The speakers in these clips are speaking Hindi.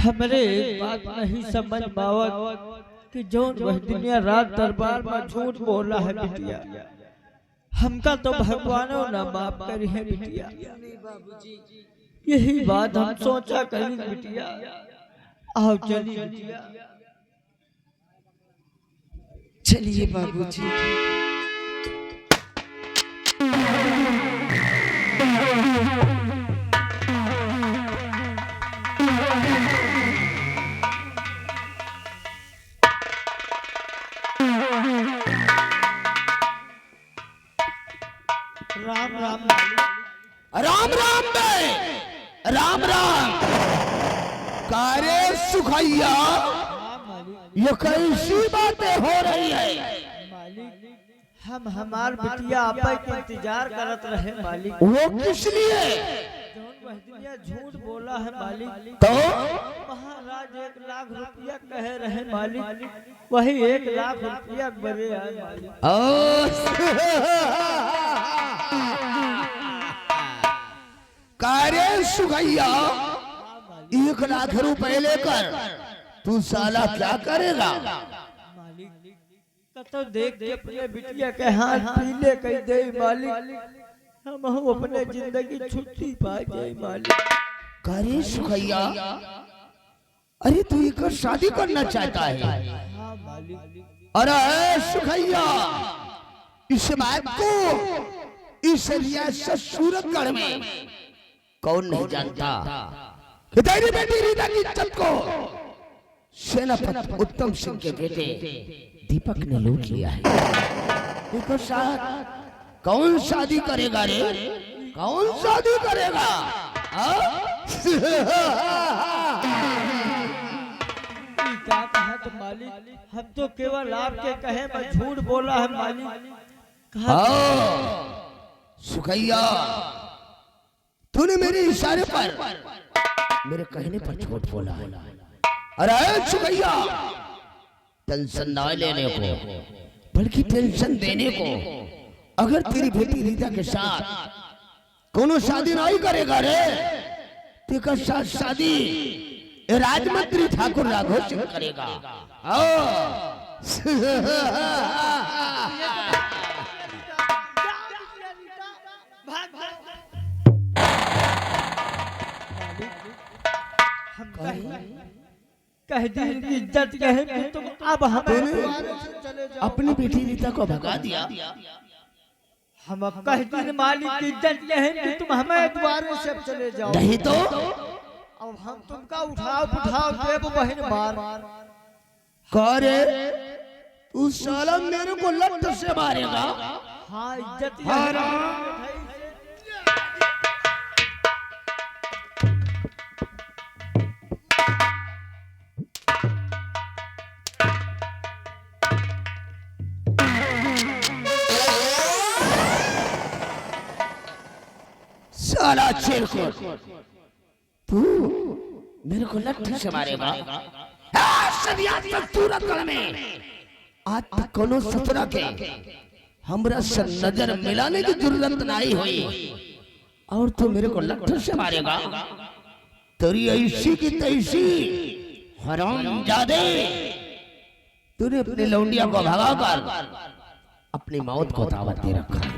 हमरे बात नहीं समझ पावत कि जौन वह दुनिया रात दरबार में झूठ बोला है बिटिया, हमका तो भगवानों ना माफ करी है बिटिया। यही बात हम सोचा करी बिटिया। आओ चली बिटिया। चलिए बाबूजी। राम राम राम राम बे, राम राम। कारे सुखैया, ये कैसी बातें हो रही है? मालिक, हम हमार बिटिया आपा के इंतजार करत रहे मालिक। वो किस लिए? जौन वह दुनिया झूठ बोला है मालिक, तो महाराज 1 लाख रुपया कहे रहे मालिक, वही 1 लाख रुपया बरे आए मालिक। कारे सुखैया, 1 लाख रुपए लेकर तू साला क्या करेगा? मालिक तो देख के अपने बिटिया के हाथ पीले कह दे मालिक, हम अपने जिंदगी छुट्टी पा जाए मालिक। कारे सुखैया, अरे तू एक शादी करना चाहता है? हाँ मालिक। अरे सुखैया, इस बात को इस रियासत सूरतगढ़ में कौन नहीं जानता कि तेरी बेटी रीता की इज्जत को सेनापति उत्तम सिंह के बेटे दीपक ने लूट लिया है। देखो साहब, कौन शादी करेगा रे? कौन शादी करेगा? क्या कहा तो मालिक, हम तो केवल आपके कहे में झूठ बोला है मालिक। सुखैया, तूने मेरे इशारे पर, मेरे कहने पर झूठ बोला है। अरे सुखैया, टेंशन ना लेने को बल्कि टेंशन देने को। अगर तेरी बेटी रीता के साथ कोनो शादी नहीं करेगा रे, तेरा साथ शादी राजमंत्री ठाकुर राघव सिंह करेगा। कह दी इनकी इज्जत कहे कि तुम अब हमें चले जाओ। अपनी बेटी रीता को भगा दिया। हम अब कह दी मालिक की इज्जत कहे कि तुम हमें द्वारे से चले जाओ। नहीं तो अब हम तुमका उठाओ उठाओ देव बहन मार। करे तू साला मेरे को लत से मारेगा? हाँ इज्जत साला शेर को तू मेरे को लत से मारेगा? सूरतगढ़ में आज तक कोनो सतरा के हमरा से नजर मिलाने की जरूरत नहीं हुई, और तू मेरे को लट्ठू से मारेगा? तेरी ऐसी की तैसी हरामजादे, तूने अपनी लौंडिया को भगाकर अपनी मौत को दावत दे रखा है,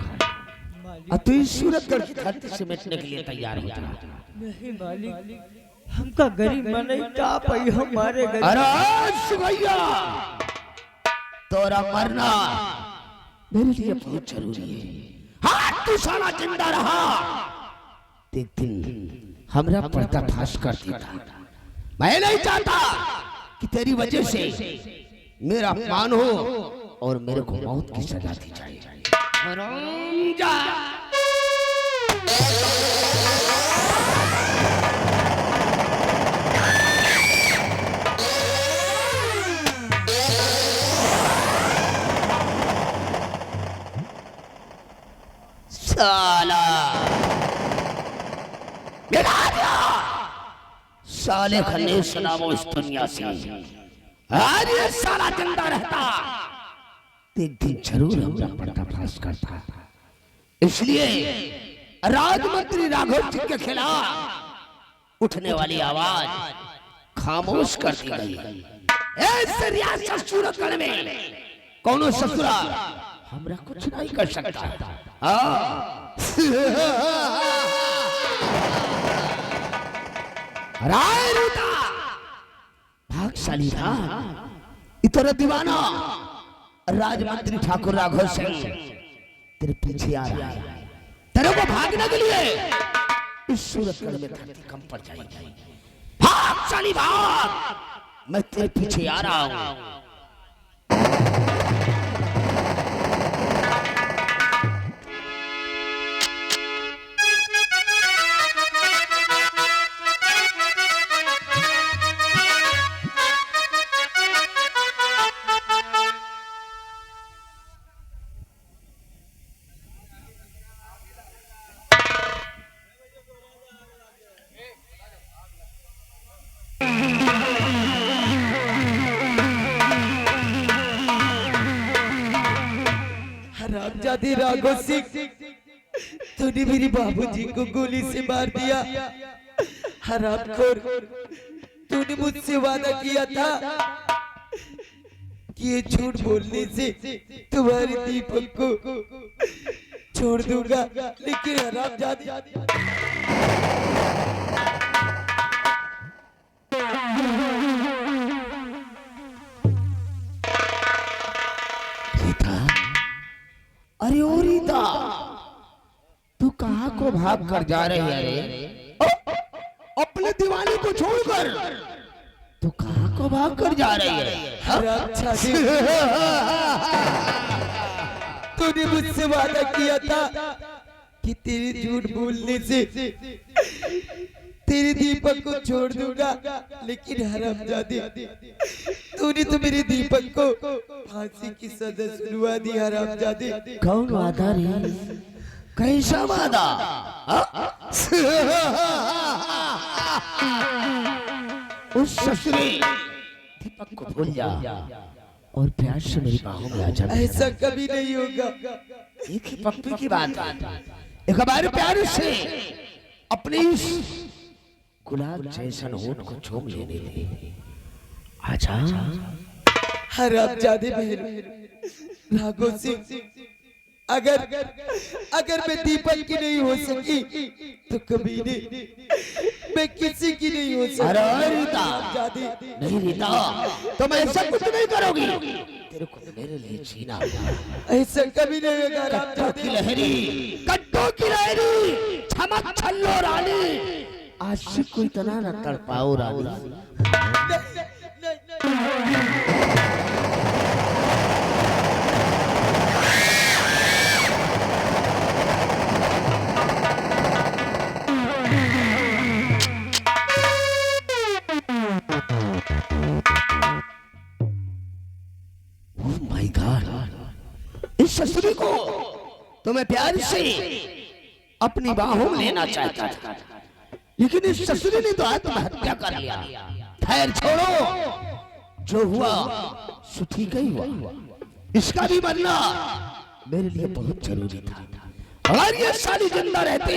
और तू इस सूरतगढ़ की धरती से मिटने के लिए तैयार हो जा। नहीं मालिक, हमका गरीब मने का पई हमारे गरीब। अरे सुखैया, तोरा मरना मेरे लिए बहुत जरूरी है। हाँ, तू साला जिंदा रहा, एक दिन हमरा पर्दाफाश कर देता। मैं नहीं चाहता कि तेरी वजह से मेरा अपमान हो और मेरे को मौत की सजा दी जाए। साला साले खन्ने सलामो इस दुनिया से। आज ये साला जिंदा रहता, एक दिन जरूर हमरा पर्दाफाश करता। इसलिए राजमंत्री राघव सिंह के खिलाफ उठने वाली आवाज खामोश कर दी गई। ऐसे रियासत सूरतगढ़ में कौनो ससुरा हमरा कुछ नहीं कर सकता। राय रूता भागशाली था, इतना दीवाना राजमंत्री ठाकुर राघव सिंह तेरे पीछे आ रहा है, तेरे को भागने के लिए इस सूरतगढ़ में धरती कंप पड़ जाएगी। भागशाली भाग, मैं तेरे पीछे आ रहा हूं। हरामजादे राघव सिंह, तूने मेरे बाबूजी को गोली से मार दिया। हरामखोर, तूने मुझसे वादा किया था कि ये झूठ बोलने से तुम्हारे दीपक को छोड़ दूंगा, लेकिन हरामजादे अरे ओ रीता, तू कहां को भाग कर जा रही है रे? अपने दीवाने को छोड़कर तू कहां को भाग कर जा रही है? तूने मुझसे वादा किया था कि तेरे झूठ बोलने से तेरे दीपक को छोड़ दूंगा, लेकिन हरामजादे, तूने तो मेरे दीपक को फांसी की सजा सुनवा दी। हरामजादे, कौन वादा रे? कैसा वादा? उस ससुरे दीपक को भूल जा और प्यार से मेरी बाहों में आ जा। ऐसा कभी नहीं होगा। एक ही पप्पी की बात है, एक बार प्यार से अपनी गुलाब जैसन होठ को चूम लेने दे। आजा। हरामजादे बहन राघव सिंह, अगर मैं दीपक की नहीं हो सकी तो कभी नहीं मैं किसी की नहीं हो सकती। अरे रीता, नहीं रीता, तुम ऐसा कुछ नहीं करोगी। तेरे को मेरे लिए जीना, ऐसा कभी नहीं होगा। कट्टों की लहरी, कट्टों की लहरी, छमक छल्लो रानी, आशिक को इतना न तड़पाओ रानी। माय गॉड, इस ससुरी को तो मैं प्यार से अपनी बाहों में लेना चाहता था, लेकिन इस ससुरी ने तो आत्महत्या कर लिया। खैर छोड़ो, जो हुआ सो ठीक ही हुआ। इसका भी मरना मेरे लिए बहुत जरूरी था। अगर ये सारी जिंदा रहती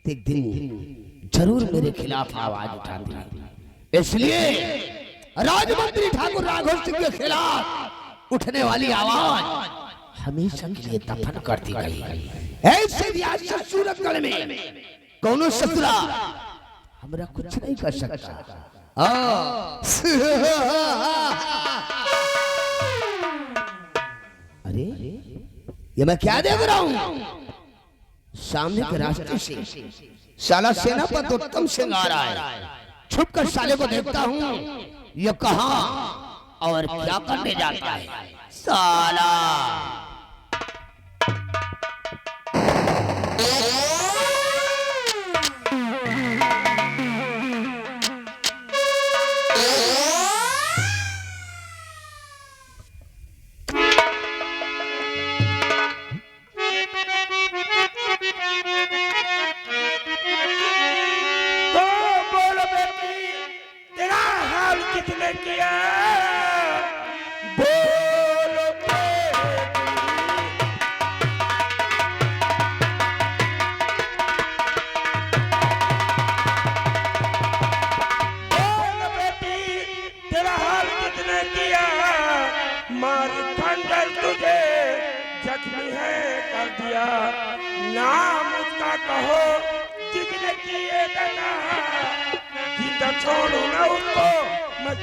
एक दिन जरूर मेरे खिलाफ आवाज उठाती। इसलिए राजमंत्री ठाकुर राघव सिंह के खिलाफ उठने वाली आवाज हमेशा के लिए दफन कर दी गई। ऐसे रियासत सूरतगढ़ में कौनो ससुरा हमरा कुछ नहीं कर सकता। अरे ये मैं क्या देख रहा हूँ? सामने के रास्ते से साला सेनापति उत्तम सिंह आ रहा है। छुप कर साले को देखता हूँ, ये कहाँ और क्या करने जाता है साला। किसने किया? बोलो दिया। नाम उसका कहो जिसने किए दादा, जिंदा छोड़ू ना उसको मैं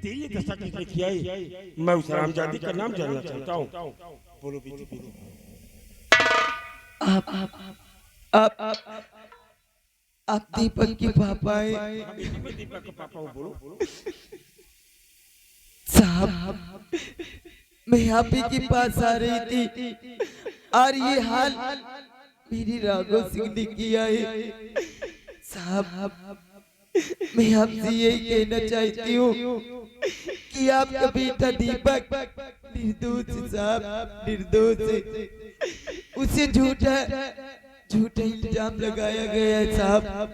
तेरी दशा किसने किया है? मैं उस रामजादी का नाम जानना चाहता हूँ। बोलो बेटी बेटी। आप दीपक के पापा हैं? मैं दीपक का पापा हूँ। बोलो। साहब, मैं आप ही के पास आ रही थी और ये हाल मेरी राघव सिंह ने किया है। साहब, मैं आपसे यही कहना चाहती हूँ कि आपका बेटा दीपक निर्दोष है साहब, निर्दोष है। उसे झूठा इल्जाम लगाया गया है साहब,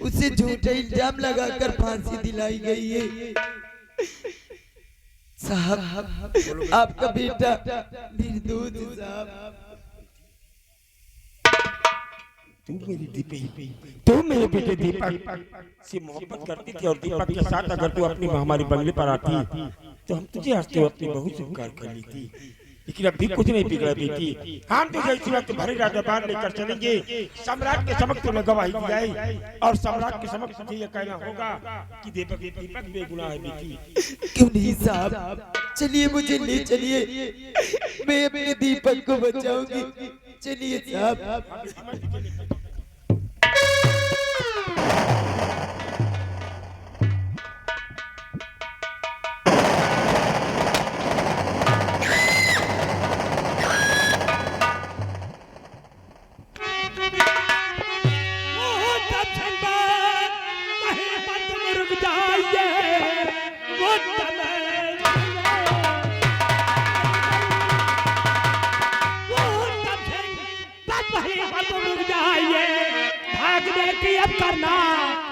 उसे झूठा इल्जाम लगाकर फांसी दिलाई गई है। साहब, आपका बेटा निर्दोष है साहब। तुम मेरे बेटे दीपक से मोहब्बत करती थी और दीपक के साथ अगर तू अपनी हमारी बंगले पर आती तो हम तुझे हंसते हुए अपनी बहू स्वीकार कर लेती। लेकिन अभी कुछ नहीं बिगड़ा बेटी। हम तुझे इसी वक्त भरे राजदरबार लेकर चलेंगे। सम्राट के समक्ष तुम्हें गवाही दी जाए और सम्राट के समक्ष तुझे यह कहना होगा कि दीपक बेगुनाह है बेटी। क्यों नहीं साहब, चलिए मुझे ले चलिए, मैं अपने दीपक को बचाऊंगी। चलिए साहब।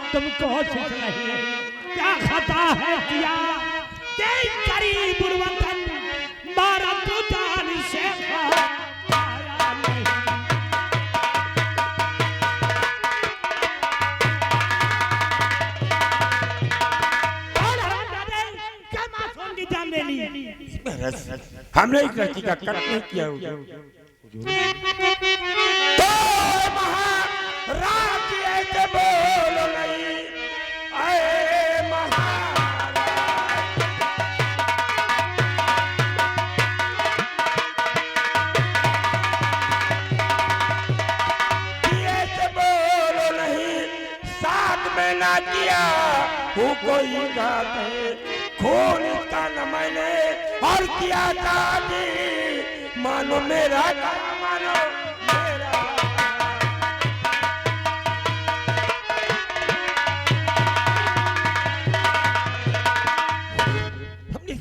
तुमको सोच नहीं क्या खता है किया तेरी करीब वतन मारा तो जान से आया नहीं। क्या मासूम की जान ले ली? हमने इस लड़की का कत्ल नहीं किया होगा। ऐसे बोलो नहीं आए महाराज, ऐसे बोलो नहीं साथ में ना किया वो कोई बात है। खून इसका न मैंने और किया था मानो मेरा मानो मेरा।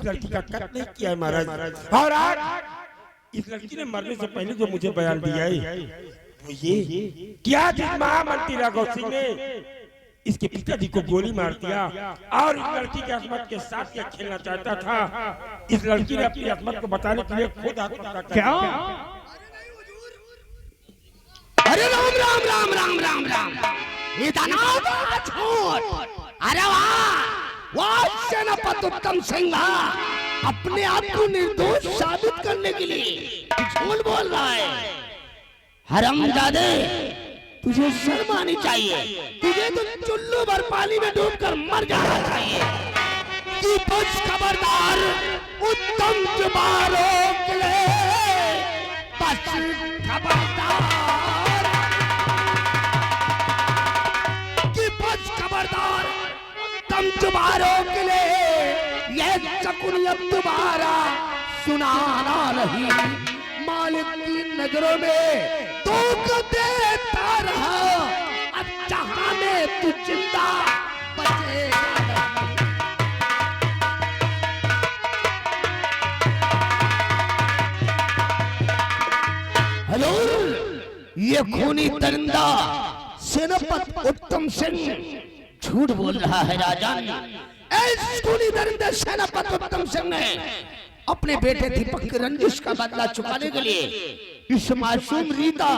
लड़की का कत्ल नहीं किया है महाराज, और आज इस लड़की ने मरने से पहले जो मुझे बयान दिया है वो ये क्या जिस महामंत्री राघव सिंह ने इसके पिताजी को गोली मार दिया और इस लड़की की असमत के साथ क्या खेलना चाहता था। इस लड़की ने अपनी असमत को बताने के लिए खुद आत्महत्या कर क्या? अरे राम राम राम राम राम राम, इतना झूठ! अरे वाह, सेनापति उत्तम सिंह अपने आप को निर्दोष साबित करने के लिए झूठ बोल रहा है। हरामजादे, तुझे शर्म आनी चाहिए। तुझे तो चुल्लू भर पानी में डूबकर मर जाना चाहिए। कि बस खबरदार, उत्तम जुबानों के लिए बस खबरदार, कि बस खबरदार उत्तम जुबानों के लिए यह शकुन अब दोबारा सुनाना नहीं। मालिक की नजरों में तो देता रहा, अब जहां में तू जिंदा बचेगा नहीं। हेलो, ये खूनी दरिंदा सेनापति उत्तम सिंह झूठ बोल रहा है राजन। इस खूनी दरिंदे सेनापति उत्तम सिंह ने अपने बेटे दीपक की रंजिश का बदला चुकाने के लिए इस मासूम रीता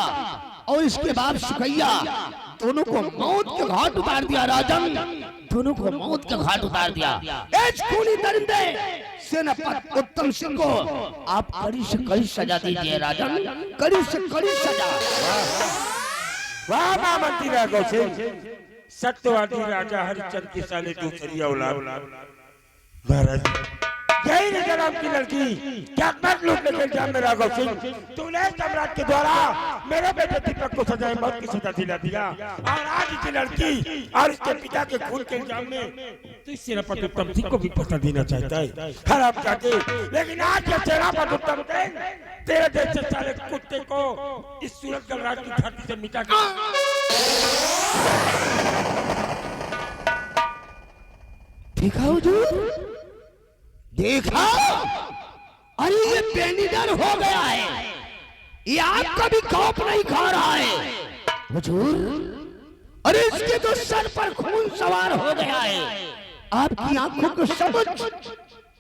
और इसके बाद सुकैया, दोनों को मौत के घाट उतार दिया राजन, दोनों को मौत के घाट उतार दिया। इस खूनी दरिंदे सेनापति उत्तम सिंह को आप कड़ी से कड़ी सजा दीजिए राजन, कड़ी से कड़ी सजा। वाह महामंत्री राघव सिंह, सत्यवादी राजा हरिश्चंद्र की साले दूसरी औलाद महाराज, यही नजर आपकी लड़की क्या मत लूटने के इल्जाम में राघव सिंह तूने सम्राट के द्वारा मेरे बेटे दीपक को सजाए मौत की सजा दिला दिया, और आज इस लड़की और इसके पिता के खून के इल्जाम में तो इस सेनापति उत्तम सिंह को भी पता देना चाहता है। खराब चाहते, लेकिन आज ये सेनापति उत्तम सिंह तेरे जैसे साले कुत्ते को इस सूरत गलराज की धरती से मिटा के देखा हुजूर, देखा, अरे ये बेनिडर हो गया है, ये आपका भी खौफ नहीं खा रहा है हुजूर। अरे इसके तो सर पर खून सवार हो गया है, आपकी आंखों को समझ,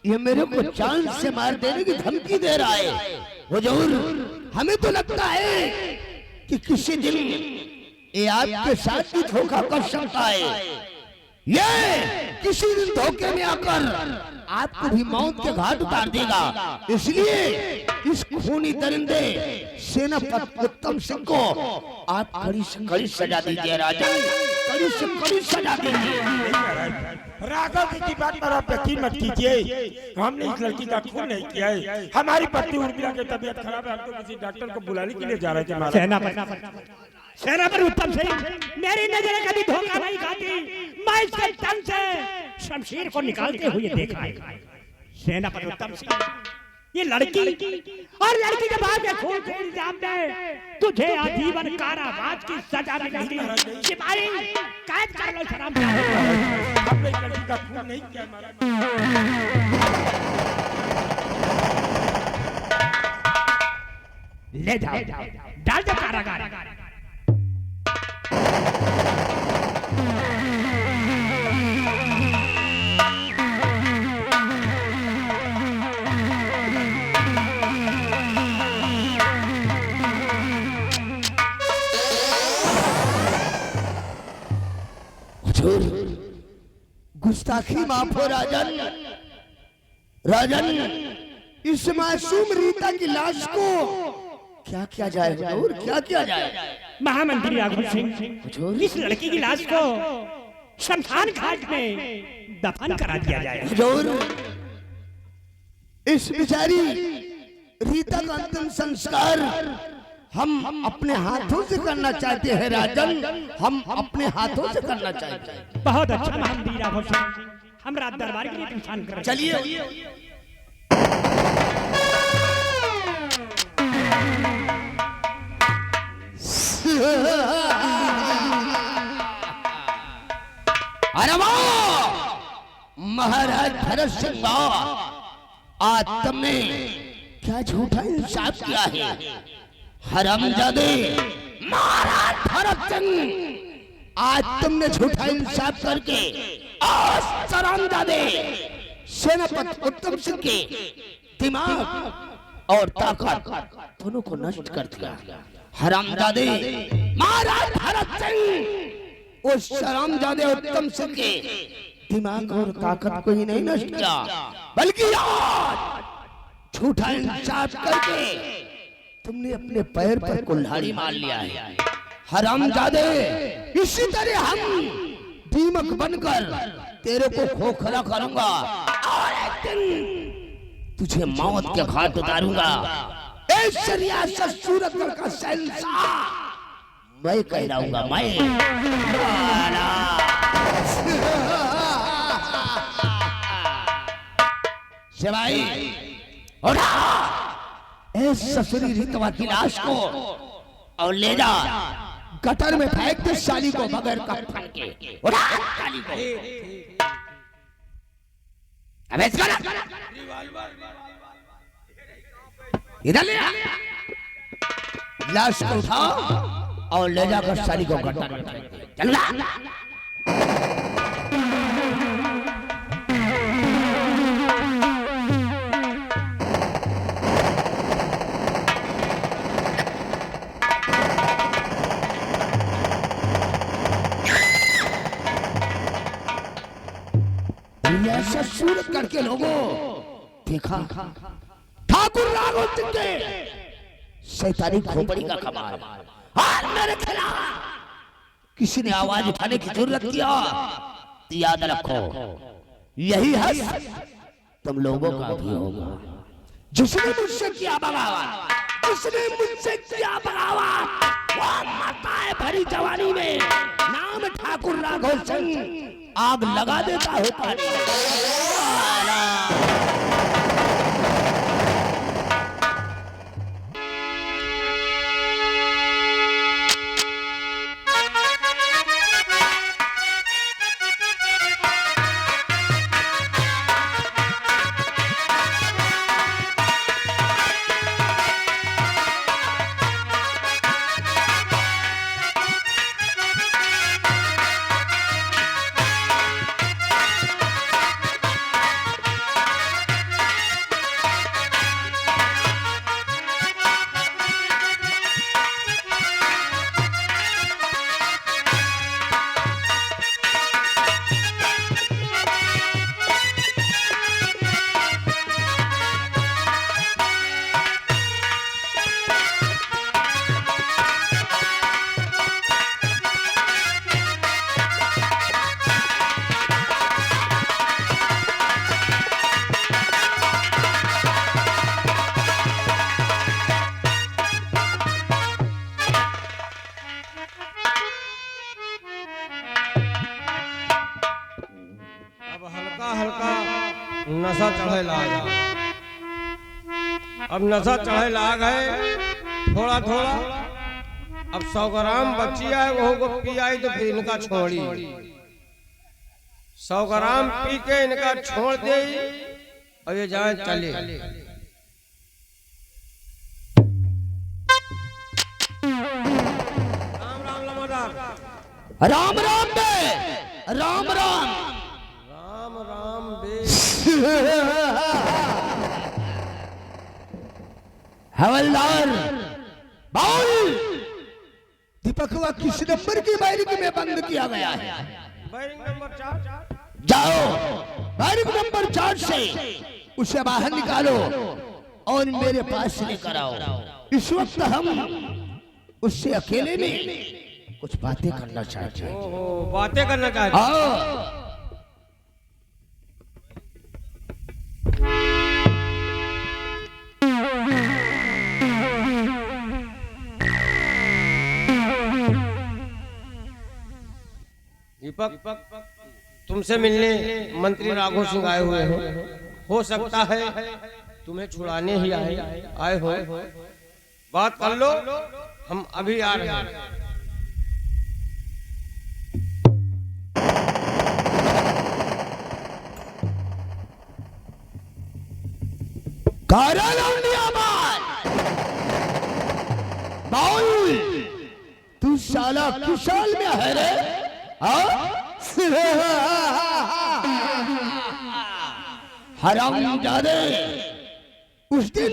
ये मेरे को जान से मार देने की धमकी दे रहा है हुजूर। हमें तो लगता है कि किसी दिन ये आपके साथ भी धोखा कर सकता है, ये किसी दिन धोखे में आकर आपको भी मौत के घाट उतार देगा। इसलिए इस खूनी दरिंदे सेनापति उत्तम सिंह को आप कड़ी से कड़ी सजा दीजिए राजन, कड़ी से कड़ी सजा दीजिए। राघव जी की बात पर आप यकीन मत कीजिए, हमने इस लड़की का खून नहीं किया है। हमारी पत्नी उर्मिला की तबीयत खराब है, हम तो किसी डॉक्टर को बुलाने के लिए जा रहे थे महाराज। सेनापति उत्तम सिंह, मेरी नजरें कभी धोखा नहीं खाती, मैं इसके तन से शमशीर को निकालते हुए देखा है। सेनापति उत्तम सिंह, ये लड़की और लड़की के बाद खून के इल्जाम में तुझे आजीवन कारावास की सजा मिलेगी। सिपाही कैद कर लो शराब। हमने इस लड़की का खून नहीं किया महाराज। ले जाओ, डाल दो कारागार। गुस्ताखी माफ हो राजन, राजन, इस मासूम रीता की लाश को क्या किया जाए हुजूर, क्या किया जाए? महामंत्री राघव सिंह, इस लड़की की लाश को शमशान घाट में दफन करा दिया जाए हुजूर। इस बेचारी रीता का अंतिम संस्कार हम अपने हाथों से करना चाहते हैं राजन, हम अपने हाथों से करना चाहते हैं। बहुत अच्छा महामंत्री राघव सिंह, हम रात दरबार के लिए इंसान कर चलिए। अरे वाह महाराज भरत सिंह, आज तुमने क्या झूठा इंसाफ किया है हरामजादे। महाराज भरत सिंह, आज तुमने झूठा इंसाफ करके आज हरामजादे सेनापति उत्तम सिंह के दिमाग और ताकत दोनों को नष्ट कर दिया। हरामजादे महाराज भरत सिंह उस हरामजादे उत्तम सिंह के दिमाग और ताकत को ही नहीं नष्ट किया, बल्कि आज झूठा इंसाफ करके तुमने अपने पैर पर कुल्हाड़ी मार लिया है। हरामजादे, इसी तरह हम दीमक बनकर तेरे को खोखला करूंगा और एक दिन तुझे मौत के घाट उतारूंगा। इस रियासत सूरतगढ़ का शहंशाह मैं कहलाऊंगा, मैं। शिवाई, उठा इस ससुरी रीतवा की लाश को और ले जा गटर में फेंक दे साली को बगैर कफन के। उठा साली को। अब इसका इधर ले आ। लाश को उठा और ले जाकर साली को गटर में फेंक दे। चल ना। से सूरतगढ़ के लोगों देखा ठाकुर राघव सिंह के शैतानी खोपड़ी का कमाल और मेरे खिलाफ किसी ने आवाज उठाने की जरूरत किया तो याद रखो यही हक तुम लोगों का भी होगा। जिसने मुझसे किया बगावत, जिसने मुझसे किया बगावत वो मरता है भरी जवानी में। नाम ठाकुर राघव सिंह आग लगा देता है पानी। नशा चढ़े लाग, अब नशा चढ़े लाग है थोड़ा थोड़ा। अब 100 ग्राम बच्ची आए वो को पी आई तो फिर इनका छोड़ी। 100 ग्राम पी के इनका छोड़ दे और ये जाए चले। राम राम लमादार, राम राम बे, राम राम राम राम बे। हवलदार बाउल दीपकवा किस नंबर की बैरिक में बंद किया गया है? Barrack number 4। जाओ बैरिक नंबर 4 से उसे बाहर निकालो और मेरे पास लेकर आओ। इस वक्त हम उससे अकेले में कुछ बातें करना चाहते हैं। ओहो, बातें करना चाहते हैं। दीपक, तुमसे मिलने मंत्री राघव सिंह आए हुए हैं। हो सकता है तुम्हें छुड़ाने ही आए हो। बात कर लो, हम अभी आ रहे हैं। बाउल तू साला कुशाल में है रे? हरामजादे, उस दिन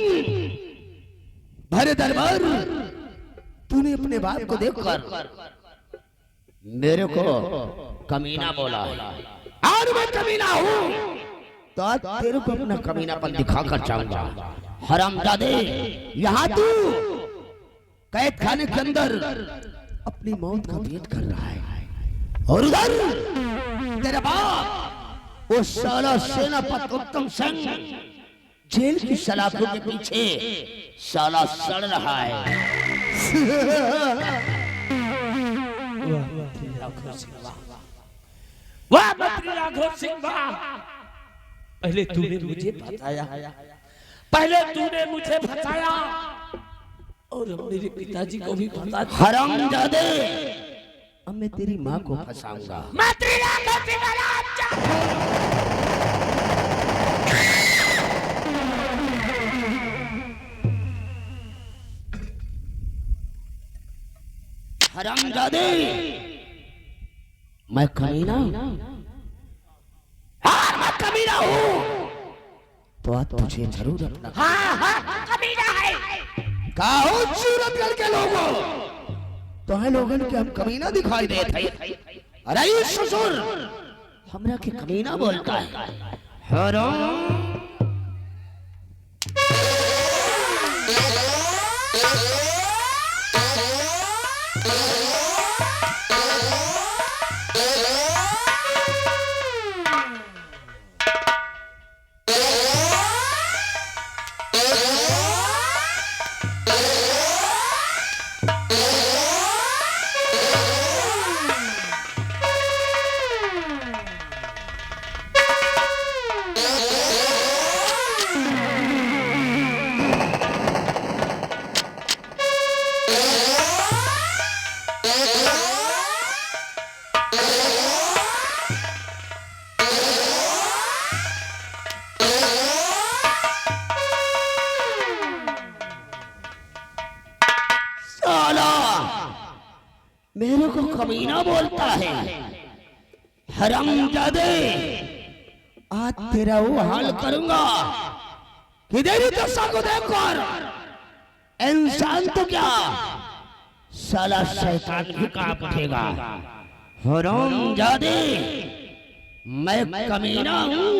भरे दरबार तूने अपने बाप को देखकर मेरे को कमीना बोला और मैं कमीना हूँ तो आज तेरे को अपना कमीनापन दिखाकर जाऊंगा। हरामजादे, यहाँ तू कैद खाने के अंदर अपनी मौत का वेट कर रहा है और उधर तेरा बाप वो साला सेनापति उत्तम सिंह जेल की सलाखों के पीछे साला सड़ रहा है। वाह मंत्री राघव सिंह, वाह! पहले तूने मुझे बताया, पहले तूने मुझे बताया और मेरे पिताजी को भी बता। हरामजादे, अब मैं तेरी माँ को फंसाऊंगा। मंत्री राघव सिंह हरामजादे, मैं कमीना मैं कमीना हूँ तो आज तुझे जरूर अपना कमीना है। कहो सूरतगढ़ के लोगों तो है लोगन के हम कमीना दिखाई देते। अरे ससुर हमरा के कमीना बोलता है हराम मेरे को कमीना बोलता है। हरामजादे, आज तेरा वो हाल करूंगा कि तेरी दशा को देखकर इंसान तो क्या साला शैतान भी कांप उठेगा। हरामजादे, मैं कमीना हूं।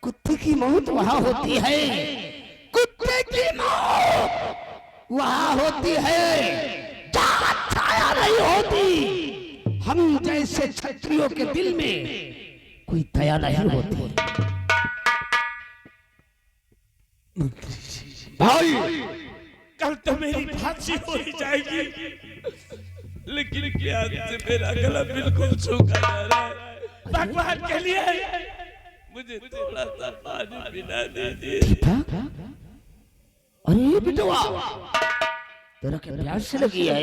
कुत्ते की मौत वहां होती है, कुत्ते की मौत वहां होती है जहां छाया नहीं होती। हम जैसे क्षत्रियों के दिल में कोई दया नहीं होती। भाई, कल तो मेरी फांसी हो ही जाएगी, लेकिन क्या से मेरा गला बिल्कुल सूखा जा रहा है। भगवान के लिए मुझे थोड़ा सा पानी पिला दीजिए। अरे बिटवा, तेरा क्या प्यास से लगी है?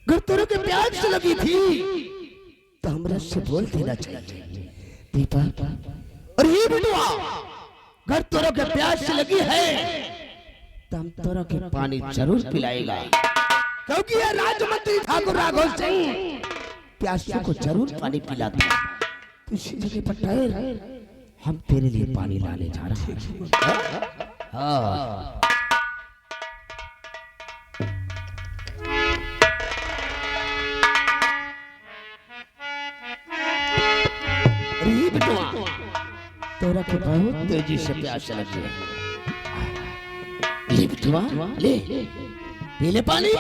अगर तेरे के प्यास से लगी थी तो हमरा से बोल देना चाहिए। दीपा, अरे बिटवा, अगर तेरे के प्यास से लगी है तो हम तेरे के पानी जरूर पिलाएगा, क्योंकि ये राजमंत्री ठाकुर राघव सिंह प्यासों को जरूर पानी पिलाता है। इसी जगह पर ठहर, हम तेरे लिए पानी लाने जा रहे हैं। हाँ। अरे बिटवा, तेरा को बहुत तेजी से प्यास लगी है। ले बिटवा, ले पी ले पानी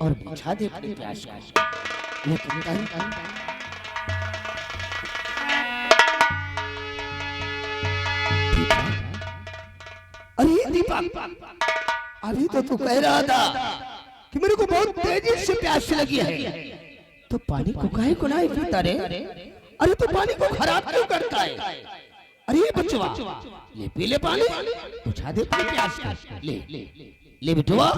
और बुझा दे अपनी प्यास को। अरे दीपक, अभी तो तू कह रहा था कि मेरे को बहुत तेजी से प्यास लगी है, तो पानी को काहे को नहीं पीता रे? अरे तो पानी को खराब क्यों करता है? अरे बचवा, ले पी ले पानी, बुझा दे अपनी प्यास को। ले ले बिटवा।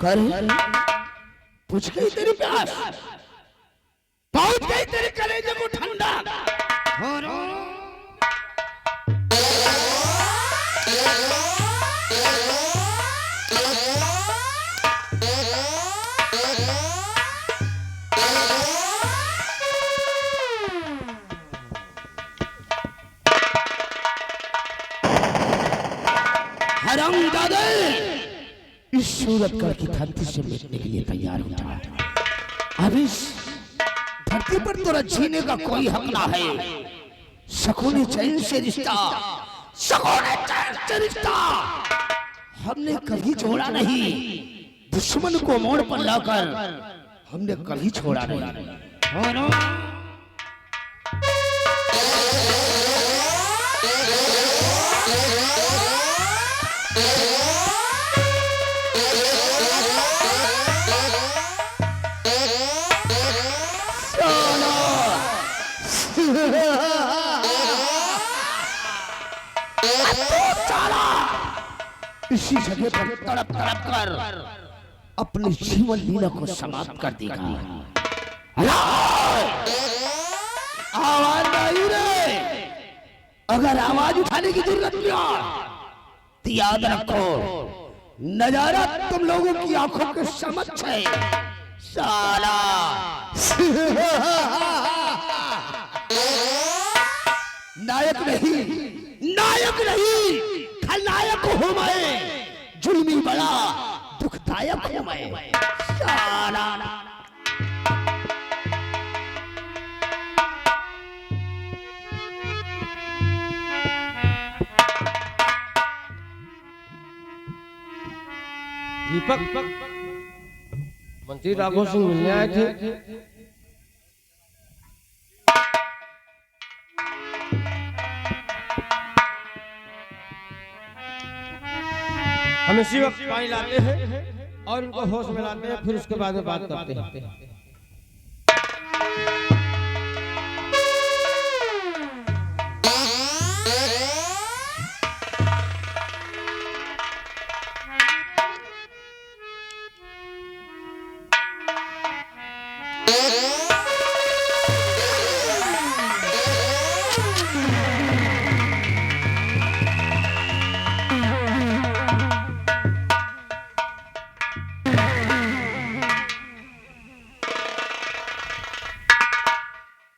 कर पूछ गई तेरी प्यास, पहुंच गई तेरे कलेजे को ठंडा। हरामजादे, इस सूरत कर की धरती से मिटने के लिए तैयार हो जा। अब इस धरती पर तेरा जीने का कोई हक ना है। सकून चैन से रिश्ता, सकून चैन से रिश्ता हमने कभी छोड़ा नहीं। दुश्मन को मोड़ पर लाकर हमने कभी छोड़ा नहीं। इसी जगह पर तड़प तड़प कर अपनी जीवन लीला को समाप्त कर देगा। आवाज नहीं रे, अगर आवाज उठाने की जरूरत नहीं तो याद रखो नजारा तुम लोगों की आंखों के समक्ष है। साला नायक नहीं खलनायक हूं मैं, जुल्मी बड़ा दुखदायक हूं मैं। साला दीपक मंत्री राघव सिंह मिलने आए थे। हम इसी वक्त पानी लाते हैं और इनको होश में लाते हैं, फिर उसके बाद में बात करते हैं।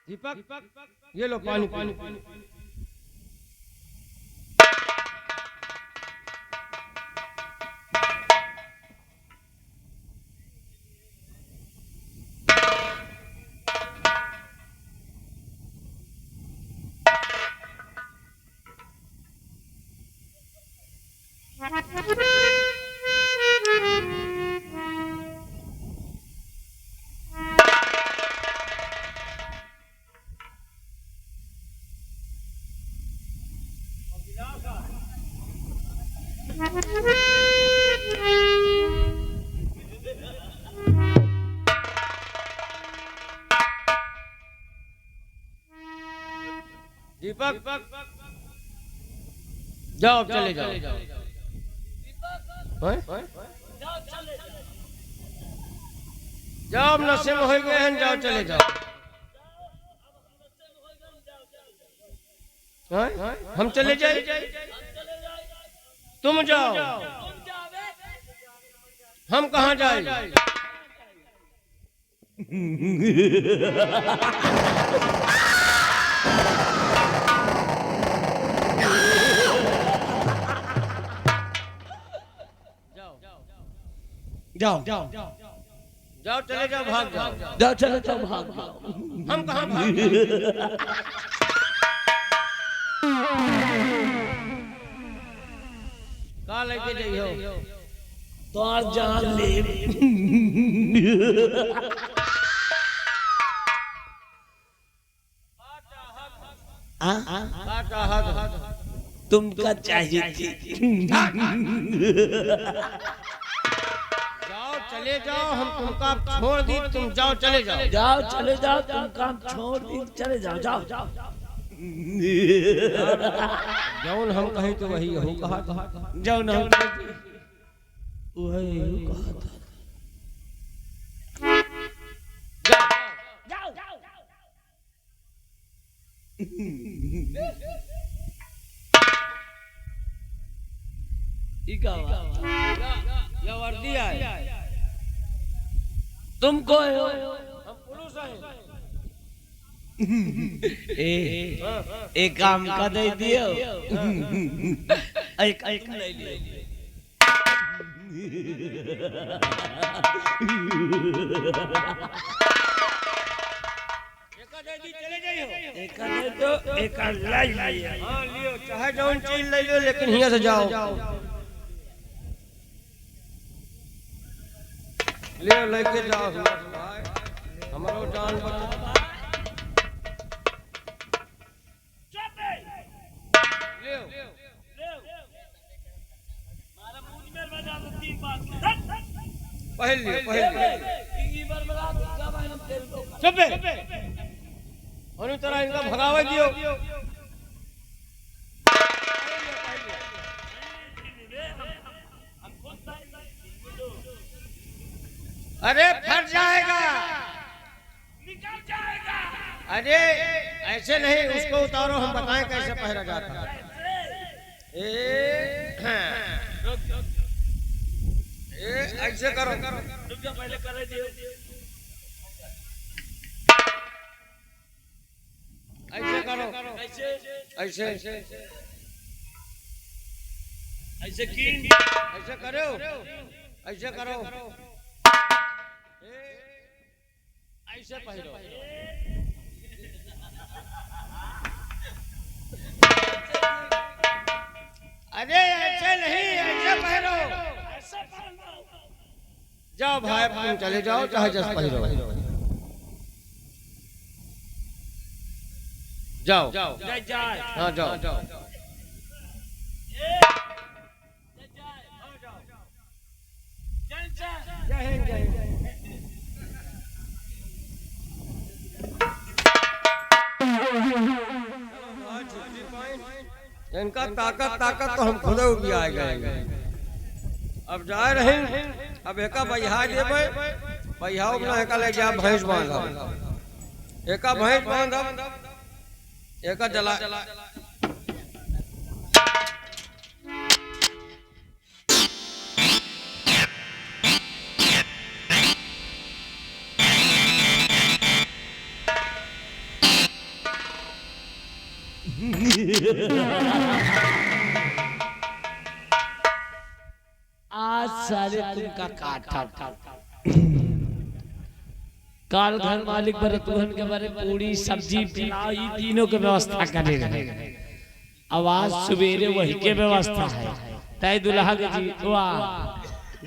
दीपक ये लो पानी। दीपक जाओ, चले जाओ। जाओ, नशे में हो गए हैं, जाओ चले जाओ। हम चले जाए, तुम जाओ, हम कहाँ जाए? जाओ चले जाओ, भाग जाओ, चले जाओ, भाग जाओ। हम कहाँ भाग जाए? कहाँ लेके जाइयो? तो आज जान ले तुमका चाहिए थी। जाओ चले जाओ, हम तुम काम छोड़ दी, तुम जाओ चले जाओ। जाओ चले जाओ, तुम काम छोड़ दी, चले जाओ, जाओ जाओ। जौन हम कहीं तो वही हो कहा। जौन हम वही कहा था। या वर्दी है, तुमको हम पुलिस हैं। एक काम का दे दियो, एक नहीं लिए। चले जाइयो, एक दे दो, एक लाई लिया। हाँ लियो, चाहे जौन चीज ले लो, लेकिन यहाँ से जाओ। लियो, लेके जाओ, हमारो जान बचा। पहले तरह इनका भगावे दियो। अरे फट जाएगा, निकल जाएगा। अरे ऐसे नहीं, उसको उतारो, हम बताएं कैसे पहरा जाता है। ऐसे करो, पहले करे दियो। ऐसे करो, ऐसे ऐसे ऐसे की ऐसे करो, ऐसे करो, ऐसे पहनो। अरे ऐसे नहीं, ऐसे पहनो। जाओ भाई, तुम चले जाओ, चाहे जस पहनो। जाओ, जाए हाँ जाओ। इनका ताकत तो हम खुद भी आ गए। अब जा रहे, अब एका बहिहा देवे, बहिहाओ में एका ले जा भैंस बांधब, एका भैंस बांधब, एका जला। आज साले तुमका काटा काल घर मालिक बरतुहन के बारे पूरी सब्जी पिलाओ, ये तीनों के व्यवस्था करे रहे। अब आज सवेरे वही के व्यवस्था है। तय दुल्हा के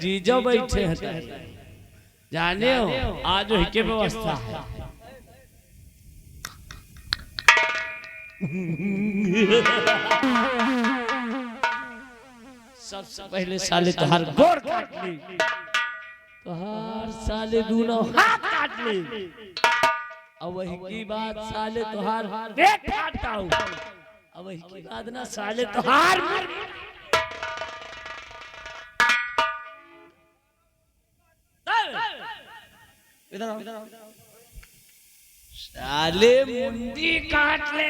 जी जो बैठे हैं, जाने हो आज वही के व्यवस्था है। सबसे पहले साले तोहार गोर काट ली, तोहार साले दोनों हाथ काट ली, अब वही की बात साले तोहार पेट काटता हूँ, अब वही की बात ना साले तोहार साले मुंडी काट ले।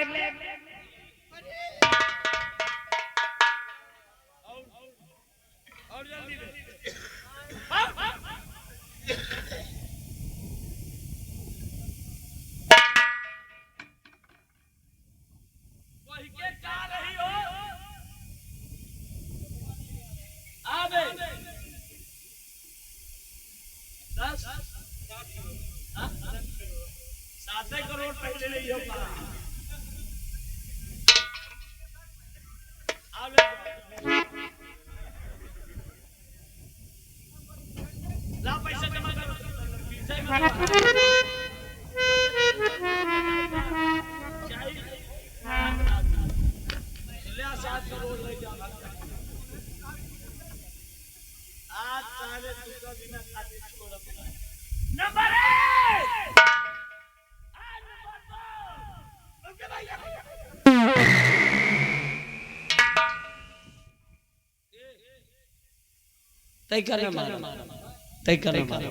करोड़ पहले ले लो ला पैसा जमा करो ले 7 करोड़ ले जाना आज सारे दूसरा बिना खाते छोड़ नंबर 1 तय करना मारा, तय करना मारा,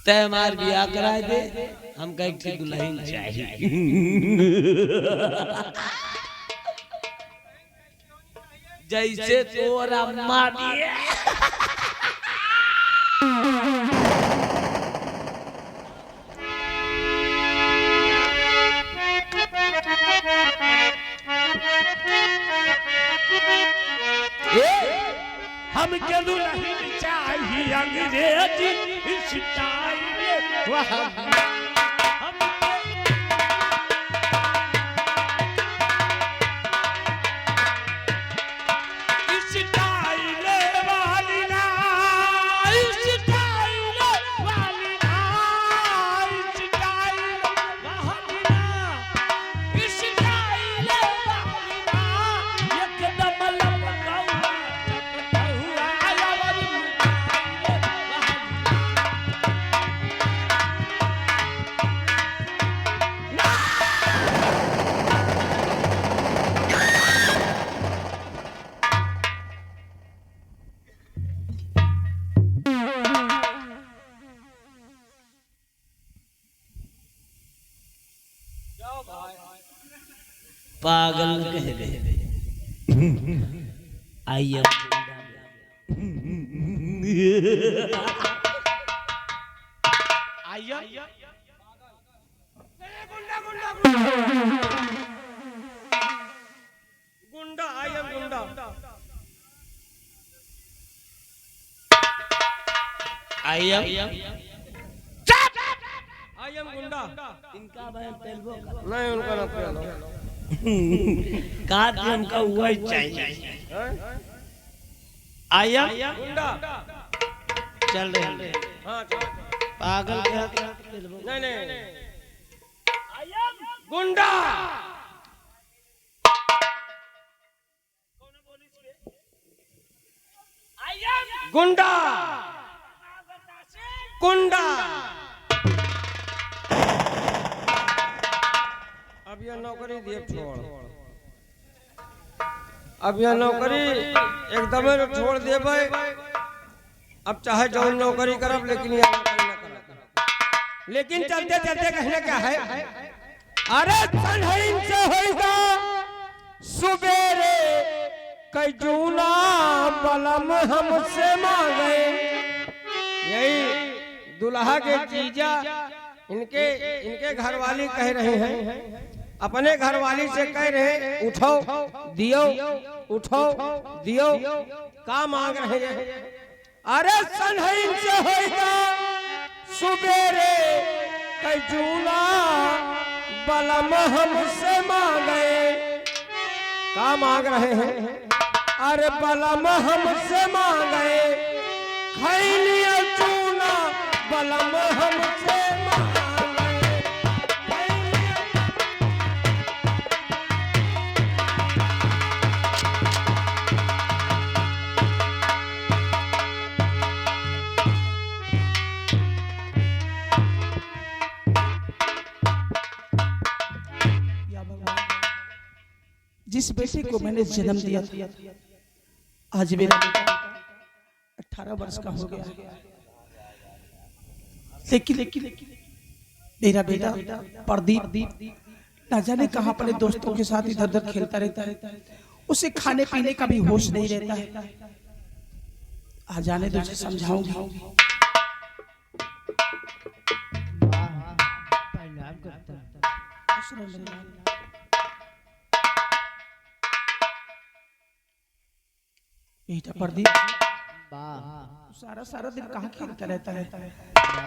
तय हमार बियाह कराए दे, हम कहीं की दुल्हन चाहिए। जैसे तोरा माँ दिए हम के दुल्हन चाहिए अंग्रेजी स्टाइल वहाँ पागल कह रहे आइए गुंडा आई एम गुंडा आई एम गुंडा इनका बहन तेलबो नहीं उनका ना पेलो काट उनका हुआ ही चाहिए आई एम गुंडा चल रहे हाँ चल पागल क्या तेलबो नहीं गुंडा गुंडा गुंडा अब यह नौकरी दिए छोड़ अब यह नौकरी एकदम छोड़ दे भाई अब चाहे जो नौकरी करब लेकिन यह नौकरी ना करब लेकिन चलते चलते कहने क्या है अरे तन्हाई से होगा सुबेरे कई जूना बलम हमसे मांगे यही दुल्हा के जीजा इनके घरवाली कह रहे हैं अपने घरवाली से कह रहे उठो दियो उठो दियो का मांग रहे हैं अरे तन्हाई से होगा सुबेरे कई जूना बलम हमसे मांगे का मांग रहे हैं अरे बलम हमसे मांगे खैलिया चूना बलम हमसे जिस बेटे को मैंने जन्म दिया आज मेरा बेटा 18 वर्ष का हो गया लेकिन मेरा बेटा प्रदीप ना जाने कहां अपने दोस्तों के साथ इधर उधर खेलता रहता है उसे खाने पीने का भी होश नहीं रहता है आ जाने दो उसे समझाऊंगी बेटा प्रदीप सारा दिन कहाँ खेलता रहता है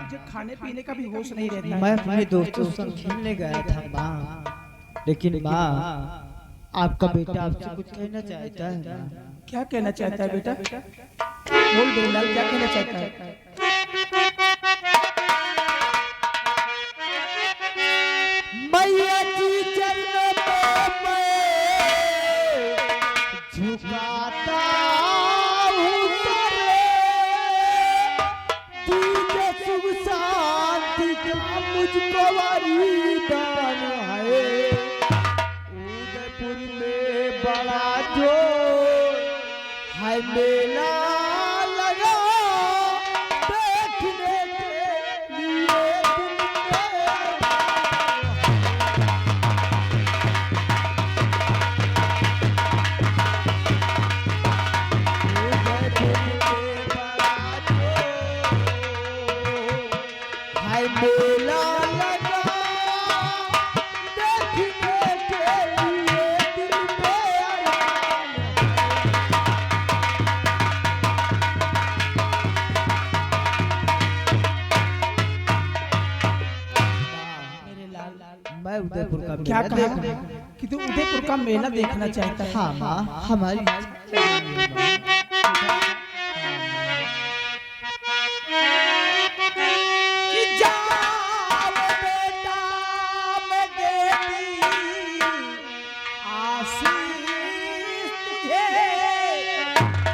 मुझे खाने पीने का भी होश नहीं रहता मैं अपने दोस्तों के संग खेलने गया था माँ लेकिन माँ आपका बेटा आपसे कुछ कहना चाहता है क्या कहना चाहता है बेटा बोल बेलाल क्या कहना चाहता है मैया जी चरणों पे मैं झुकाता हूँ तेरे तुझे सुख शांति का मुझको वरदान है उदयपुर में बड़ा जोर है मेला लगा देखने के लिए मेला लगा देखने के लिए दिल में मेरे लाल मैं उदयपुर का क्या मेला कहा देखना- कि तू उदयपुर का मेला देखना चाहता है हाँ माँ हमारी कि जाओ बेटा मैं देती आशीष तुझे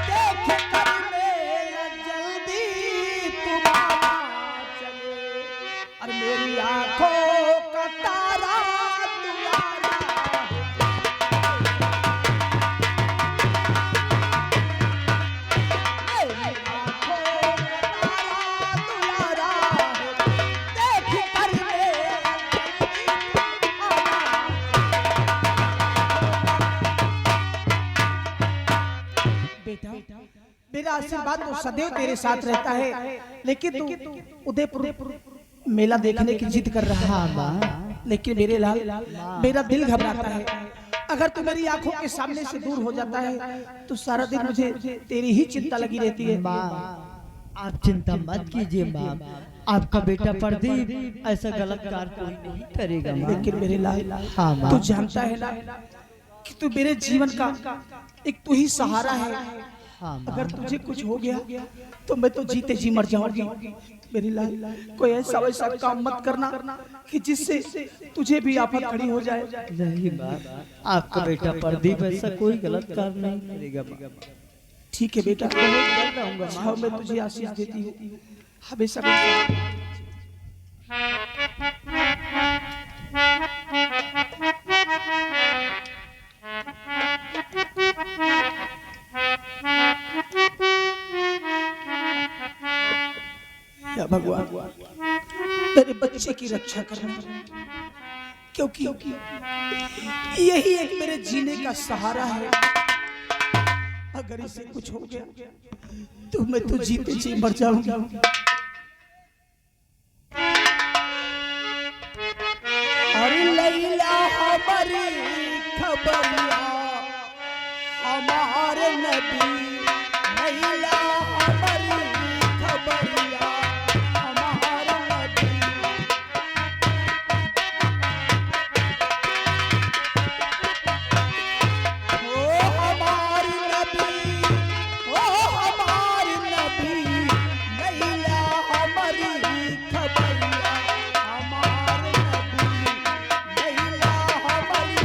देख कर मेरा जल्दी तुम्हारा चले और मेरी आंखों का तारा तुम्हारा बेटा मेरा आशीर्वाद तो सदैव तेरे साथ रहता है, लेकिन तू उदयपुर मेला देखने की जिद कर रहा है। लेकिन मेरे लाल मेरा दिल घबराता है। अगर तू मेरी आंखों के सामने से दूर हो जाता है तो सारा दिन मुझे तेरी ही चिंता लगी रहती है। आप चिंता मत कीजिए माँ, आपका बेटा प्रदीप ऐसा गलत कार्य कोई नहीं करेगा माँ। लेकिन मेरे लाल हाँ माँ, तू जानता है ना कि तू मेरे जीवन का एक तू ही सहारा है। हाँ माँ, अगर तुझे कुछ हो गया तो मैं तो जीते जी मर जाऊंगी। मेरी लाल कोई ऐसा वैसा काम मत करना कि जिससे तुझे भी आफत खड़ी हो जाए। नहीं माँ, आपका बेटा प्रदीप ऐसा कोई गलत कार्य नहीं करेगा माँ। ठीक है बेटा, जाओ मैं तुझे आशीष देती हूँ हमेशा। या भगवान तेरे बच्चे की रक्षा करना, क्योंकि यही एक मेरे जीने का सहारा है। अगर इसे कुछ हो गया तो मैं तो जीते जी मर जाऊंगा। अरे लैला हमारी खबरिया हमारे नबी, लैला हमारी खबरिया हमारे नबी। ओ हमारी नबी, ओ हमारी नबी, लैला हमारी खबरिया हमारे नबी, लैला हमारी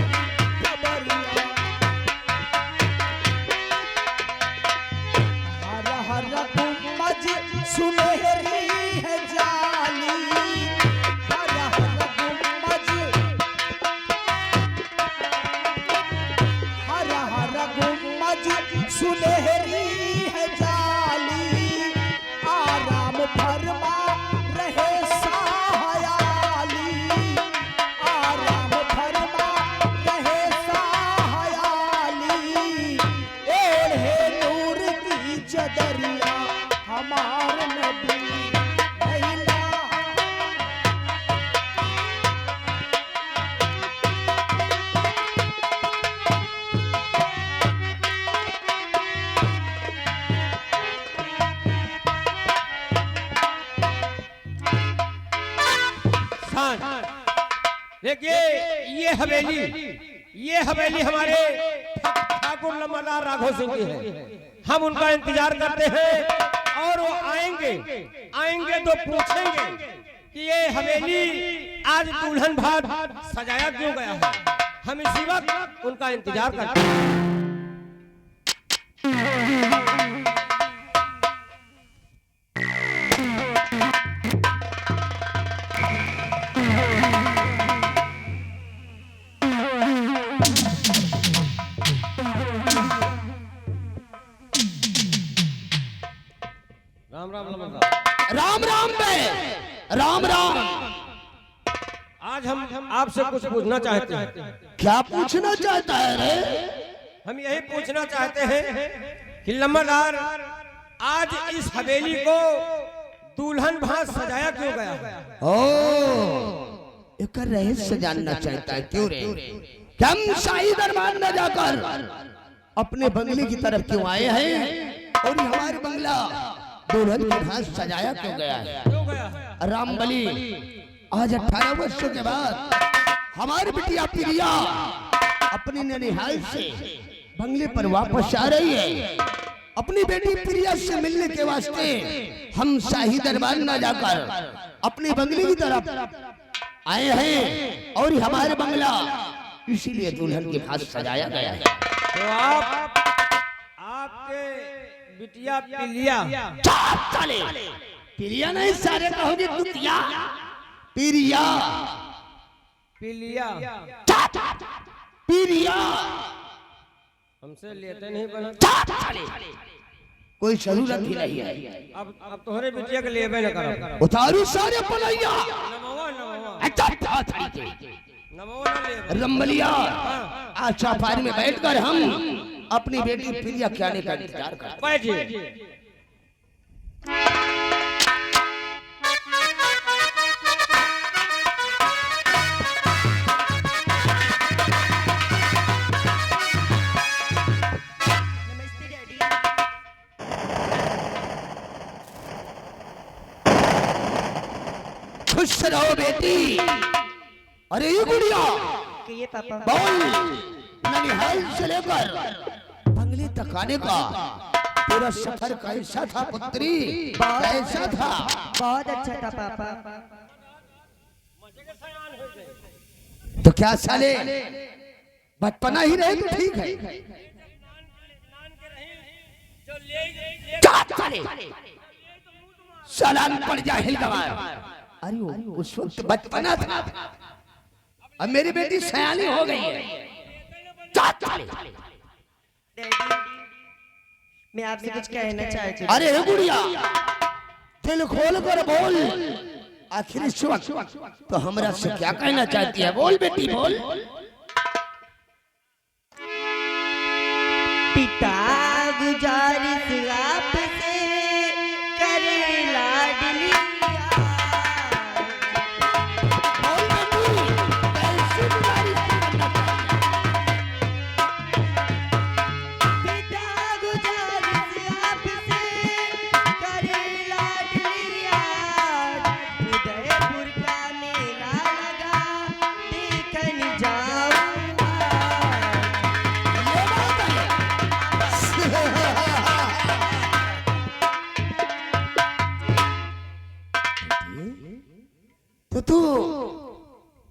खबरिया। हर हर गुम्बज सुनहरी है जाली, हर हर गुम्बज, हर हर गुम्बज सुनहरी है जाली। आराम फरमा रहे साहयाली, आराम फरमा रहे साहयाली। ओढ़े नूर की चदरिया हमारे नबी, लैला। देखिए ये हवेली हमारे ठाकुर लम्बादार राघव सिंह की है। हम उनका इंतजार करते हैं और वो आएंगे तो पूछेंगे कि ये हवेली आज दुल्हन भात सजाया क्यों गया है। हम इसी वक्त उनका इंतजार करते हैं। राम राम लम्बादार। राम राम बे, राम राम। आज हम आपसे कुछ पूछना चाहते हैं। क्या पूछना चाहता है रे? हम यही पूछना चाहते हैं कि लम्बादार आज इस हवेली को दुल्हन भात सजाया क्यों गया है। ओ, एक रहस्य जानना चाहता है क्यों रे? क्या हम शाही दरबार में जाकर अपने बंगले की तरफ क्यों आए हैं और ये हमारे बंगला दुल्हन के भात सजाया क्यों गया है? रामबली आज 18 वर्षों के बाद हमारी बिटिया प्रिया अपनी ननिहाल से बंगले पर वापस आ रही है। अपनी बेटी प्रिया से मिलने के वास्ते हम शाही दरबार न जाकर अपने बंगले की तरफ आए हैं और हमारे बंगला इसीलिए दुल्हन के भात सजाया गया है। तो आपके बिटिया पिलिया चले पिलिया नहीं सारे कहोगे कुतिया। पिरिया पिलिया पिरिया हमसे लेते नहीं बना। कोई जरूरत ही नहीं है। अब तोहरे बिटिया के लेबे न करो। उतारू सारे पलैया नमवा नमवा अच्छा नमवा न लेबे। रंबलिया अच्छा पारी में बैठकर हम अपनी बेटी प्रिया के आने का इंतजार कर। बैठिए। खुश रहो बेटी। अरे ये गुड़िया ये पापा बोल, ननिहाल से लेकर बंगले तक आने का तेरा सफर कैसा था पुत्री? कैसा था? बहुत अच्छा था पापा। तो क्या साले बचपना ही रहे तो ठीक है। क्या साले सलाम पड़ जा हिल गवार। अरे उस वक्त बचपना था, अब मेरी बेटी सयानी हो गई है। मैं आपसे कुछ कहना चाहती हूँ। अरे गुड़िया दिल खोल कर बोल, आखिर इस वक्त तो हमरा से क्या कहना चाहती है? बोल बेटी बोल। पिता गुजारिश आपसे करे लाडली। बोल बेटी, कैसी गुजारिश करना पिता गुजारिश आपसे करे लाडली। उदयपुर का मेला लगा देखने जाऊंगा। ये बात है। तो तू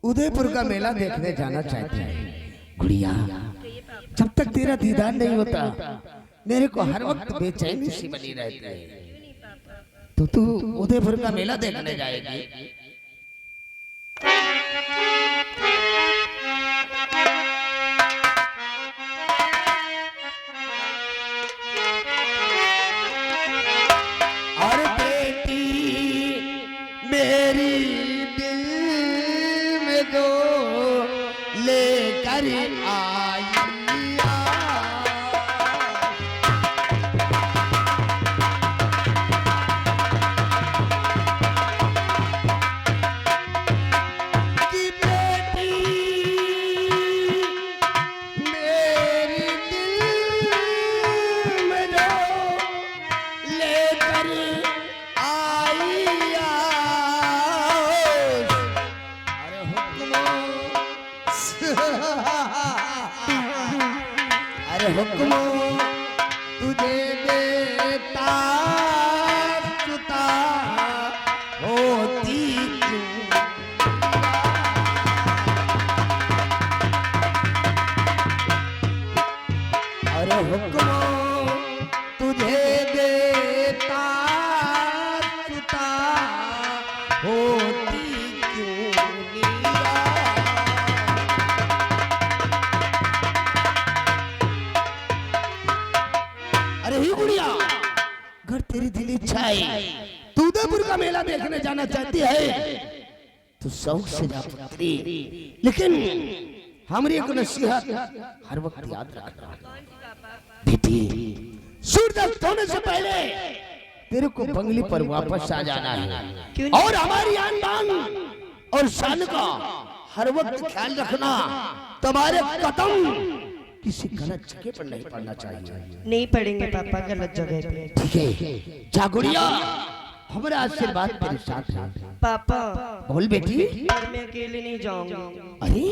उदयपुर का मेला देखने जाना चाहती है गुड़िया? जब तक तेरा दीदार नहीं होता मेरे को हर वक्त बेचैनी सी बनी रहती है। तो तू उदयपुर का मेला देखने जाएगी? और बेटी मेरी दिल में दो लेकर आई। कि बेटी मेरी दिल में दो लेकर आई। अरे हुक्म, अरे हुक्म तुझे देता सुता होती क्यों? अरे हुक्म तुझे देता सुता होती क्यों नीरा? अरे ही गुड़िया, अगर तेरी दिल इच्छा है तू उदयपुर का मेला देखने जाना चाहती है तो शौक से जा पुत्री, लेकिन हमारी एक नसीहत हर वक्त याद रखना बेटी, सूर्यास्त होने से पहले तेरे को बंगले पर वापस आ जाना है और हमारी आन बान और शान का हर वक्त ख्याल रखना। तुम्हारे कदम किसी गलत जगह पर नहीं पड़ना चाहिए। नहीं पढ़ेंगे पापा गलत जगह पे। ठीक है, जा गुड़िया, हमारा आशीर्वाद तेरे साथ है। पापा बोल बेटी। पर मैं अकेले नहीं जाऊंगी। अरे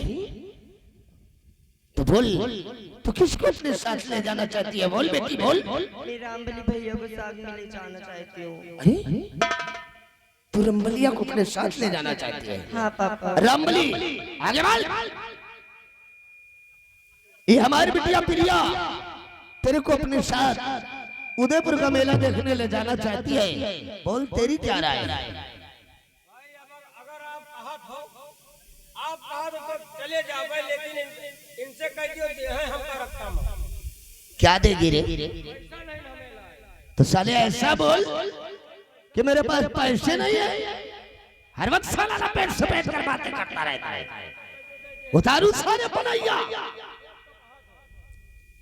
तो बोल, तो किसको अपने साथ ले जाना चाहती है? बोल बेटी बोल। मैं रामबली भैया को साथ में ले जाना चाहती हूँ। अरे तू रंबलिया को अपने साथ ले जाना चाहती है? हाँ पापा। रंबली आगे बोल। ये हमारी बिटिया प्रिया तेरे को अपने साथ उदयपुर का मेला देखने ले जाना चाहती है। बोल तेरी क्या राय है? भाई अगर आप आहत हो, आप आहत हो तो चले जाओ भाई, लेकिन इनसे कह दियो दे है हमका रखता मैं। क्या देगी रे? तो साले ऐसा बोल कि मेरे पास पैसे नहीं है। हर वक्त साला ना पेट सफेद कर बातें करता रहता है। उतारू सारे बनैया।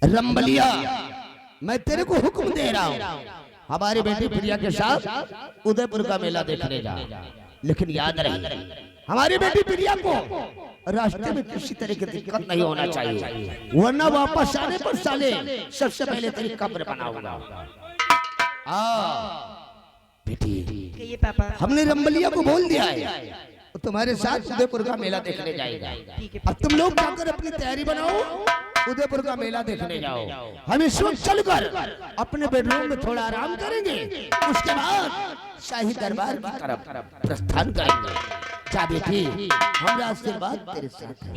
रंबलिया, मैं तेरे को हुक्म दे रहा हूँ, हमारी बेटी प्रिया के साथ उदयपुर का मेला देखने जा। लेकिन याद रहे, हमारी बेटी प्रिया को रास्ते में किसी तरह की दिक्कत नहीं होना चाहिए, वरना वापस आने पर साले सबसे पहले तेरी कब्र बनाऊंगा। बेटी, हमने रंबलिया को बोल दिया है तो तुम्हारे साथ उदयपुर का मेला देखने जाएगा। अब तुम लोग जाकर अपनी तैयारी बनाओ, उदयपुर का मेला देखने जाओ। हम इस वक्त चलकर अपने बेडरूम में थोड़ा आराम करेंगे, उसके बाद शाही दरबार की तरफ प्रस्थान करेंगे। जा बेटी, हमारा आशीर्वाद तेरे साथ है।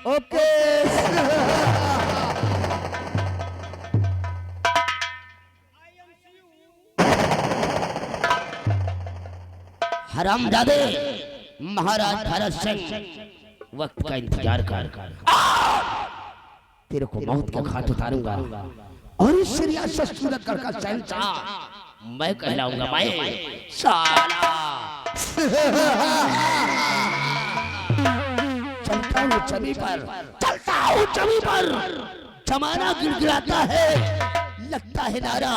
ओके। हरामजादे, महाराज भरत सिंह वक्त का इंतजार कर, तेरे को मौत के घाट उतारूंगा और इस रियासत सूरतगढ़ का शहंशाह मैं कहलाऊंगा। मैं साला चलता हूँ जमीन पर, चलता हूँ जमीन पर, जमाना गिड़गिड़ाता है, लगता है नारा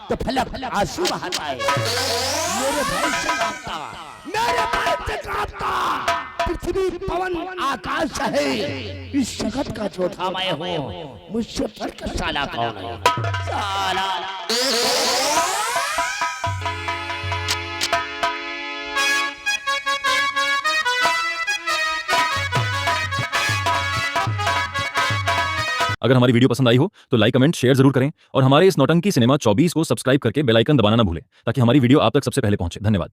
तो फलक आंसू बहाता है। मेरे भाई से कांपता, मेरे भाई से कांपता पृथ्वी पवन आकाश है, इस जगत का चौथा मैं हूँ, मुझसे बढ़कर साला कौन है? साला अगर हमारी वीडियो पसंद आई हो तो लाइक कमेंट शेयर जरूर करें और हमारे इस नौटंकी सिनेमा 24 को सब्सक्राइब करके बेल आइकन दबाना ना भूलें ताकि हमारी वीडियो आप तक सबसे पहले पहुंचे। धन्यवाद।